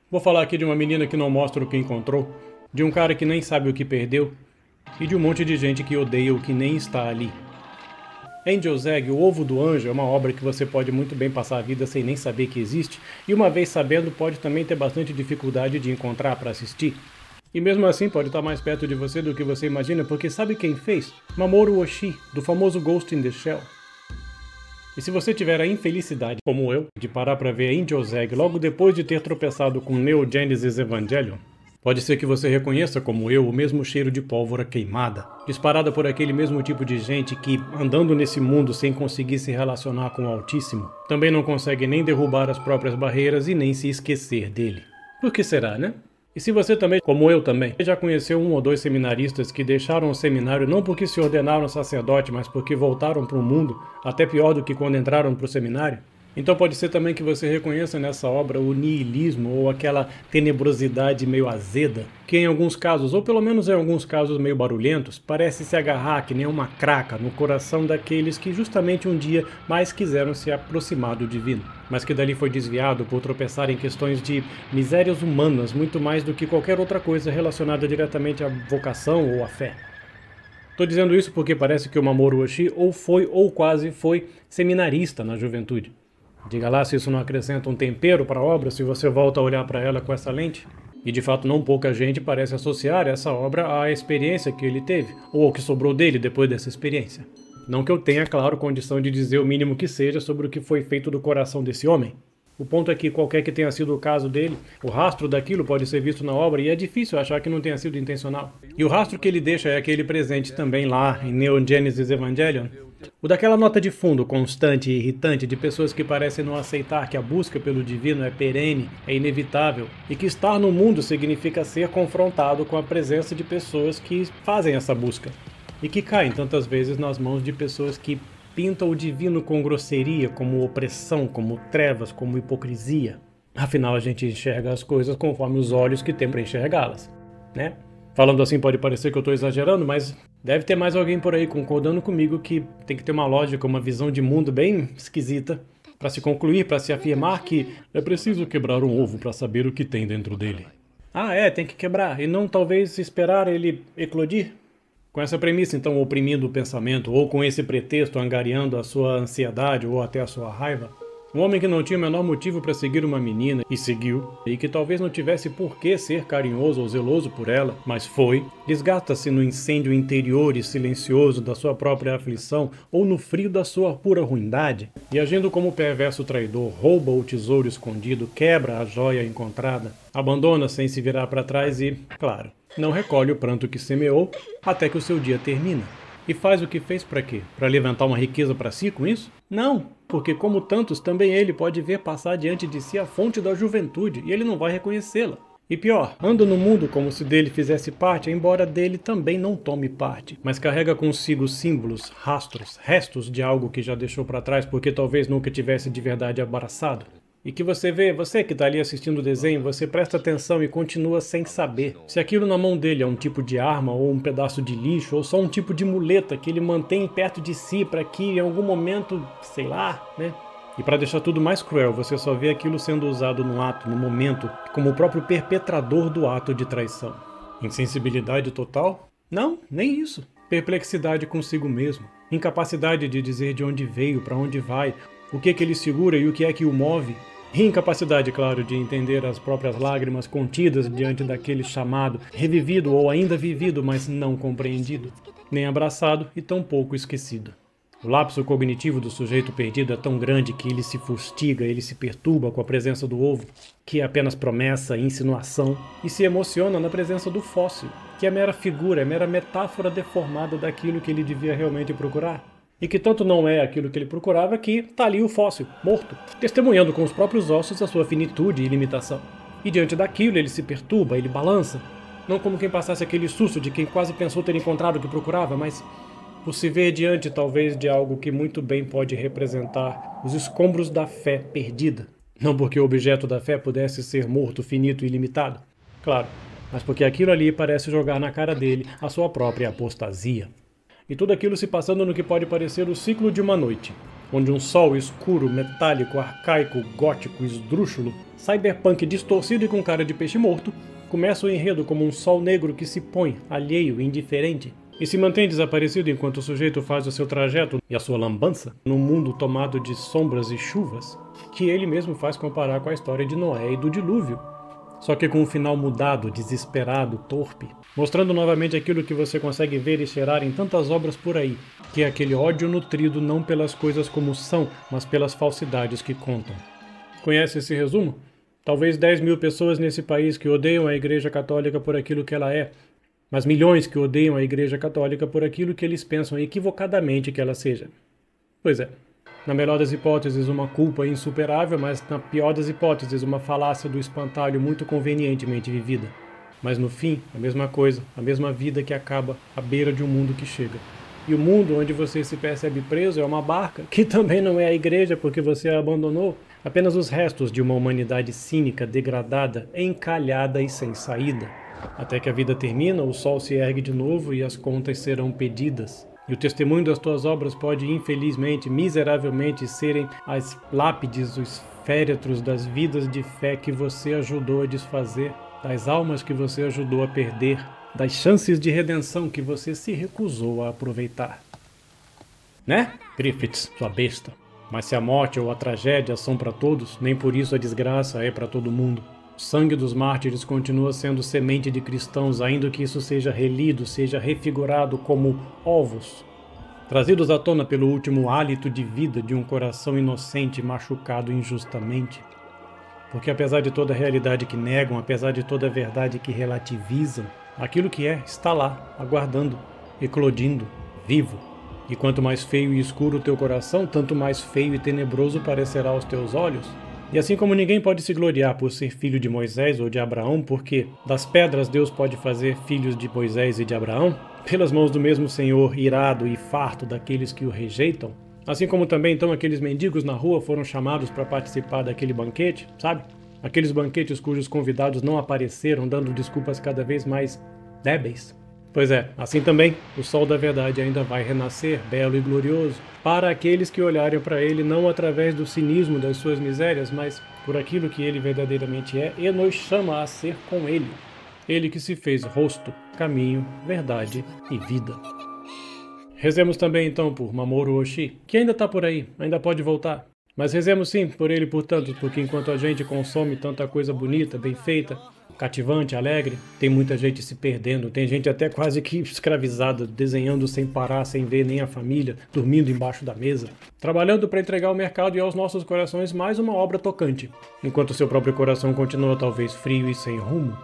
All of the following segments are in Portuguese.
Vou falar aqui de uma menina que não mostra o que encontrou, de um cara que nem sabe o que perdeu e de um monte de gente que odeia o que nem está ali. Angel's Egg, O Ovo do Anjo, é uma obra que você pode muito bem passar a vida sem nem saber que existe, e uma vez sabendo pode também ter bastante dificuldade de encontrar para assistir. E mesmo assim pode estar mais perto de você do que você imagina, porque sabe quem fez? Mamoru Oshii, do famoso Ghost in the Shell. E se você tiver a infelicidade, como eu, de parar para ver Angel's Egg logo depois de ter tropeçado com Neo Genesis Evangelion, pode ser que você reconheça, como eu, o mesmo cheiro de pólvora queimada, disparada por aquele mesmo tipo de gente que, andando nesse mundo sem conseguir se relacionar com o Altíssimo, também não consegue nem derrubar as próprias barreiras e nem se esquecer dele. Por que será, né? E se você também, como eu também, já conheceu um ou dois seminaristas que deixaram o seminário não porque se ordenaram sacerdote, mas porque voltaram para o mundo, até pior do que quando entraram para o seminário, então pode ser também que você reconheça nessa obra o niilismo ou aquela tenebrosidade meio azeda, que em alguns casos, ou pelo menos em alguns casos meio barulhentos, parece se agarrar que nem uma craca no coração daqueles que justamente um dia mais quiseram se aproximar do divino, mas que dali foi desviado por tropeçar em questões de misérias humanas muito mais do que qualquer outra coisa relacionada diretamente à vocação ou à fé. Estou dizendo isso porque parece que o Mamoru Oshii ou foi ou quase foi seminarista na juventude. Diga lá se isso não acrescenta um tempero para a obra, se você volta a olhar para ela com essa lente. E de fato não pouca gente parece associar essa obra à experiência que ele teve, ou ao que sobrou dele depois dessa experiência. Não que eu tenha, claro, condição de dizer o mínimo que seja sobre o que foi feito do coração desse homem. O ponto é que qualquer que tenha sido o caso dele, o rastro daquilo pode ser visto na obra e é difícil achar que não tenha sido intencional. E o rastro que ele deixa é aquele presente também lá em Neo Genesis Evangelion. O daquela nota de fundo constante e irritante de pessoas que parecem não aceitar que a busca pelo divino é perene, é inevitável, e que estar no mundo significa ser confrontado com a presença de pessoas que fazem essa busca, e que caem tantas vezes nas mãos de pessoas que pintam o divino com grosseria, como opressão, como trevas, como hipocrisia. Afinal, a gente enxerga as coisas conforme os olhos que tem para enxergá-las, né? Falando assim pode parecer que eu estou exagerando, mas deve ter mais alguém por aí concordando comigo que tem que ter uma lógica, uma visão de mundo bem esquisita para se concluir, para se afirmar que é preciso quebrar um ovo para saber o que tem dentro dele. Ah, tem que quebrar, e não talvez esperar ele eclodir? Com essa premissa, então, oprimindo o pensamento, ou com esse pretexto angariando a sua ansiedade ou até a sua raiva, um homem que não tinha o menor motivo para seguir uma menina, e seguiu, e que talvez não tivesse por que ser carinhoso ou zeloso por ela, mas foi, desgasta-se no incêndio interior e silencioso da sua própria aflição, ou no frio da sua pura ruindade, e agindo como perverso traidor, rouba o tesouro escondido, quebra a joia encontrada, abandona sem se virar para trás e, claro, não recolhe o pranto que semeou até que o seu dia termina. E faz o que fez para quê? Para levantar uma riqueza para si com isso? Não, porque como tantos, também ele pode ver passar diante de si a fonte da juventude e ele não vai reconhecê-la. E pior, anda no mundo como se dele fizesse parte, embora dele também não tome parte, mas carrega consigo símbolos, rastros, restos de algo que já deixou para trás porque talvez nunca tivesse de verdade abraçado. E que você vê, você que está ali assistindo o desenho, você presta atenção e continua sem saber se aquilo na mão dele é um tipo de arma ou um pedaço de lixo ou só um tipo de muleta que ele mantém perto de si para que em algum momento, sei lá, né? E para deixar tudo mais cruel, você só vê aquilo sendo usado no ato, no momento, como o próprio perpetrador do ato de traição. Insensibilidade total? Não, nem isso. Perplexidade consigo mesmo. Incapacidade de dizer de onde veio, para onde vai, o que ele segura e o que é que o move. E incapacidade, claro, de entender as próprias lágrimas contidas diante daquele chamado, revivido ou ainda vivido, mas não compreendido, nem abraçado e tampouco esquecido. O lapso cognitivo do sujeito perdido é tão grande que ele se fustiga, ele se perturba com a presença do ovo, que é apenas promessa, insinuação, e se emociona na presença do fóssil, que é mera figura, é mera metáfora deformada daquilo que ele devia realmente procurar. E que tanto não é aquilo que ele procurava que está ali o fóssil, morto, testemunhando com os próprios ossos a sua finitude e limitação. E diante daquilo ele se perturba, ele balança, não como quem passasse aquele susto de quem quase pensou ter encontrado o que procurava, mas por se ver diante talvez de algo que muito bem pode representar os escombros da fé perdida. Não porque o objeto da fé pudesse ser morto, finito e limitado, claro, mas porque aquilo ali parece jogar na cara dele a sua própria apostasia. E tudo aquilo se passando no que pode parecer o ciclo de uma noite. onde um sol escuro, metálico, arcaico, gótico, esdrúxulo, cyberpunk distorcido e com cara de peixe morto, começa o enredo como um sol negro que se põe, alheio e indiferente, e se mantém desaparecido enquanto o sujeito faz o seu trajeto e a sua lambança num mundo tomado de sombras e chuvas, que ele mesmo faz comparar com a história de Noé e do dilúvio. Só que com um final mudado, desesperado, torpe, mostrando novamente aquilo que você consegue ver e cheirar em tantas obras por aí, que é aquele ódio nutrido não pelas coisas como são, mas pelas falsidades que contam. Conhece esse resumo? Talvez 10.000 pessoas nesse país que odeiam a Igreja Católica por aquilo que ela é, mas milhões que odeiam a Igreja Católica por aquilo que eles pensam equivocadamente que ela seja. Pois é. Na melhor das hipóteses, uma culpa insuperável, mas na pior das hipóteses, uma falácia do espantalho muito convenientemente vivida. Mas no fim, a mesma coisa, a mesma vida que acaba à beira de um mundo que chega. E o mundo onde você se percebe preso é uma barca, que também não é a igreja porque você a abandonou, apenas os restos de uma humanidade cínica, degradada, encalhada e sem saída. Até que a vida termina, o sol se ergue de novo e as contas serão pedidas. E o testemunho das tuas obras pode, infelizmente, miseravelmente, serem as lápides, os féretros das vidas de fé que você ajudou a desfazer, das almas que você ajudou a perder, das chances de redenção que você se recusou a aproveitar. Né, Griffiths, sua besta? Mas se a morte ou a tragédia são para todos, nem por isso a desgraça é para todo mundo. O sangue dos mártires continua sendo semente de cristãos, ainda que isso seja relido, seja refigurado como ovos, trazidos à tona pelo último hálito de vida de um coração inocente machucado injustamente. Porque apesar de toda a realidade que negam, apesar de toda a verdade que relativizam, aquilo que é está lá, aguardando, eclodindo, vivo. E quanto mais feio e escuro o teu coração, tanto mais feio e tenebroso parecerá aos teus olhos. E assim como ninguém pode se gloriar por ser filho de Moisés ou de Abraão, porque das pedras Deus pode fazer filhos de Moisés e de Abraão, pelas mãos do mesmo Senhor, irado e farto daqueles que o rejeitam, assim como também então aqueles mendigos na rua foram chamados para participar daquele banquete, sabe? Aqueles banquetes cujos convidados não apareceram, dando desculpas cada vez mais débeis. Pois é, assim também, o sol da verdade ainda vai renascer, belo e glorioso, para aqueles que olharem para ele não através do cinismo das suas misérias, mas por aquilo que ele verdadeiramente é e nos chama a ser com ele. Ele que se fez rosto, caminho, verdade e vida. Rezemos também então por Mamoru Oshii, que ainda está por aí, ainda pode voltar. Mas rezemos sim por ele e por tantos, porque enquanto a gente consome tanta coisa bonita, bem feita, cativante, alegre, tem muita gente se perdendo, tem gente até quase que escravizada, desenhando sem parar, sem ver nem a família, dormindo embaixo da mesa, trabalhando para entregar ao mercado e aos nossos corações mais uma obra tocante, enquanto seu próprio coração continua talvez frio e sem rumo.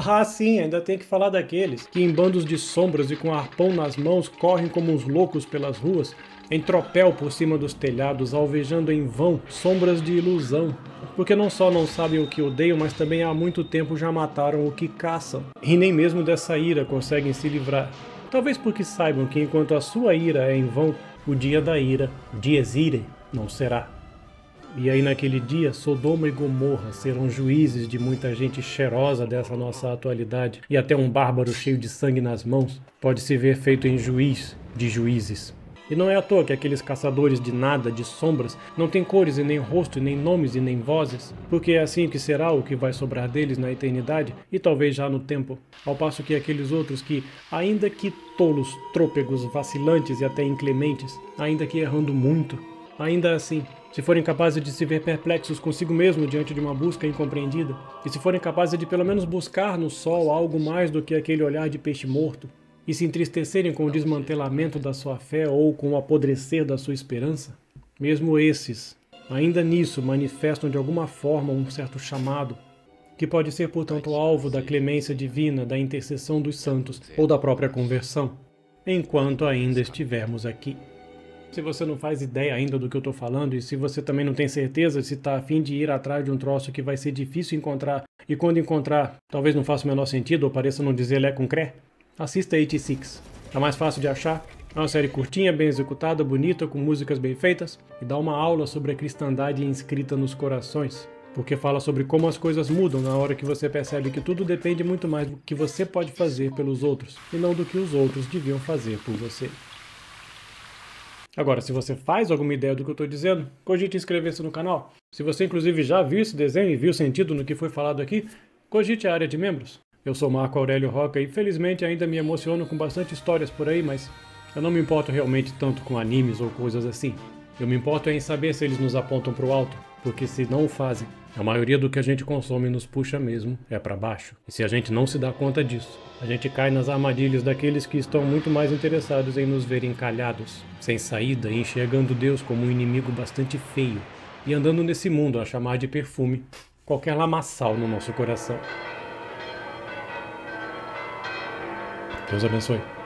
Ah, sim, ainda tem que falar daqueles que em bandos de sombras e com arpão nas mãos correm como uns loucos pelas ruas, em tropel por cima dos telhados, alvejando em vão sombras de ilusão, porque não só não sabem o que odeiam, mas também há muito tempo já mataram o que caçam, e nem mesmo dessa ira conseguem se livrar. Talvez porque saibam que enquanto a sua ira é em vão, o dia da ira, dies irae, não será. E aí naquele dia, Sodoma e Gomorra serão juízes de muita gente cheirosa dessa nossa atualidade, e até um bárbaro cheio de sangue nas mãos pode se ver feito em juiz de juízes. E não é à toa que aqueles caçadores de nada, de sombras, não têm cores e nem rosto, e nem nomes e nem vozes, porque é assim que será o que vai sobrar deles na eternidade e talvez já no tempo. Ao passo que aqueles outros que, ainda que tolos, trôpegos, vacilantes e até inclementes, ainda que errando muito, ainda assim, se forem capazes de se ver perplexos consigo mesmo diante de uma busca incompreendida, e se forem capazes de pelo menos buscar no sol algo mais do que aquele olhar de peixe morto, e se entristecerem com o desmantelamento da sua fé ou com o apodrecer da sua esperança, mesmo esses, ainda nisso, manifestam de alguma forma um certo chamado, que pode ser, portanto, alvo da clemência divina, da intercessão dos santos ou da própria conversão, enquanto ainda estivermos aqui. Se você não faz ideia ainda do que eu estou falando, e se você também não tem certeza se está a fim de ir atrás de um troço que vai ser difícil encontrar, e quando encontrar, talvez não faça o menor sentido ou pareça não dizer lé com cré, assista 86. É mais fácil de achar, é uma série curtinha, bem executada, bonita, com músicas bem feitas, e dá uma aula sobre a cristandade inscrita nos corações, porque fala sobre como as coisas mudam na hora que você percebe que tudo depende muito mais do que você pode fazer pelos outros, e não do que os outros deviam fazer por você. Agora, se você faz alguma ideia do que eu estou dizendo, cogite inscrever-se no canal. Se você inclusive já viu esse desenho e viu sentido no que foi falado aqui, cogite a área de membros. Eu sou Marco Aurélio Roca e felizmente ainda me emociono com bastante histórias por aí, mas eu não me importo realmente tanto com animes ou coisas assim. Eu me importo em saber se eles nos apontam para o alto, porque se não o fazem, a maioria do que a gente consome nos puxa mesmo é para baixo. E se a gente não se dá conta disso, a gente cai nas armadilhas daqueles que estão muito mais interessados em nos ver encalhados, sem saída e enxergando Deus como um inimigo bastante feio, e andando nesse mundo a chamar de perfume qualquer lamaçal no nosso coração. Deus abençoe.